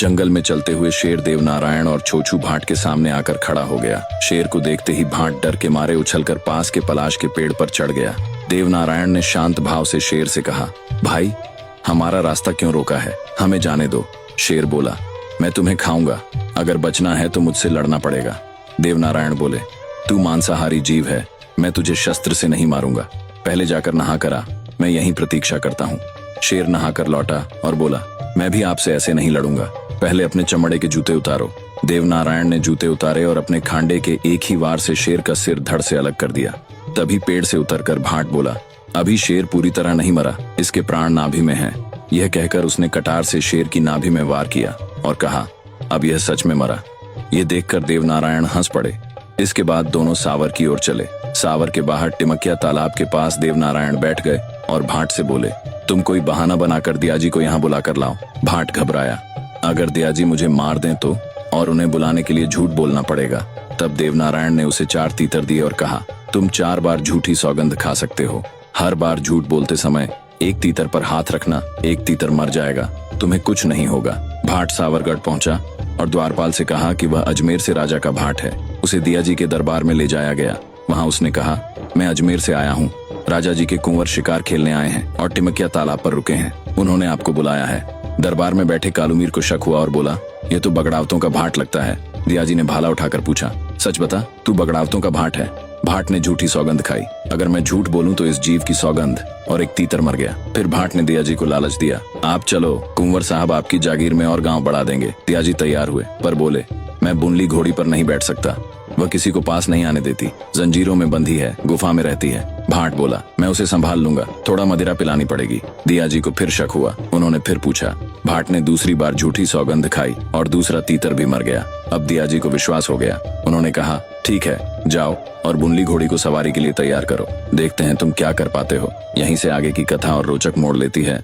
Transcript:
जंगल में चलते हुए शेर देवनारायण और छोछू भाट के सामने आकर खड़ा हो गया। शेर को देखते ही भाट डर के मारे उछलकर पास के पलाश के पेड़ पर चढ़ गया। देवनारायण ने शांत भाव से शेर से कहा, भाई हमारा रास्ता क्यों रोका है, हमें जाने दो। शेर बोला, मैं तुम्हें खाऊंगा, अगर बचना है तो मुझसे लड़ना पड़ेगा। देवनारायण बोले, तू मांसाहारी जीव है, मैं तुझे शस्त्र से नहीं मारूंगा, पहले जाकर नहा कर आ, मैं यहीं प्रतीक्षा करता हूँ। शेर नहाकर लौटा और बोला, मैं भी आपसे ऐसे नहीं लड़ूंगा, पहले अपने चमड़े के जूते उतारो। देवनारायण ने जूते उतारे और अपने खांडे के एक ही वार से शेर का सिर धड़ से अलग कर दिया। तभी पेड़ से उतरकर भाट बोला, अभी शेर पूरी तरह नहीं मरा, इसके प्राण नाभि में हैं। यह कहकर उसने कटार से शेर की नाभि में वार किया और कहा, अब यह सच में मरा। यह देखकर देवनारायण हंस पड़े। इसके बाद दोनों सावर की ओर चले। सावर के बाहर टिमकिया तालाब के पास देवनारायण बैठ गए और भाट से बोले, तुम कोई बहाना बनाकर दियाजी को यहाँ बुलाकर लाओ। भाट घबराया, अगर दियाजी मुझे मार दें तो, और उन्हें बुलाने के लिए झूठ बोलना पड़ेगा। तब देवनारायण ने उसे 4 तीतर दिए और कहा, तुम 4 बार झूठी सौगंध खा सकते हो। हर बार झूठ बोलते समय 1 तीतर पर हाथ रखना, 1 तीतर मर जाएगा, तुम्हें कुछ नहीं होगा। भाट सावरगढ़ पहुंचा और द्वारपाल से कहा कि वह अजमेर से राजा का भाट है। उसे दियाजी के दरबार में ले जाया गया। वहां उसने कहा, मैं अजमेर से आया हूँ, राजा जी के कुंवर शिकार खेलने आए हैं और टिमकिया तालाब पर रुके हैं, उन्होंने आपको बुलाया है। दरबार में बैठे कालूमीर को शक हुआ और बोला, ये तो बगड़ावतों का भाट लगता है। दियाजी ने भाला उठाकर पूछा, सच बता, तू बगड़ावतों का भाट है? भाट ने झूठी सौगंध खाई, अगर मैं झूठ बोलूं तो इस जीव की सौगंध, और 1 तीतर मर गया। फिर भाट ने दियाजी को लालच दिया, आप चलो, कुंवर साहब आपकी जागीर में और गांव बढ़ा देंगे। दियाजी तैयार हुए, पर बोले, मैं बुनली घोड़ी पर नहीं बैठ सकता, वह किसी को पास नहीं आने देती, जंजीरों में बंधी है, गुफा में रहती है। भाट बोला, मैं उसे संभाल लूंगा, थोड़ा मदिरा पिलानी पड़ेगी। दियाजी को फिर शक हुआ, उन्होंने फिर पूछा। भाट ने दूसरी बार झूठी सौगंध खाई और दूसरा तीतर भी मर गया। अब दियाजी को विश्वास हो गया। उन्होंने कहा, ठीक है, जाओ और बुनली घोड़ी को सवारी के लिए तैयार करो, देखते हैं तुम क्या कर पाते हो। यहीं से आगे की कथा और रोचक मोड़ लेती है।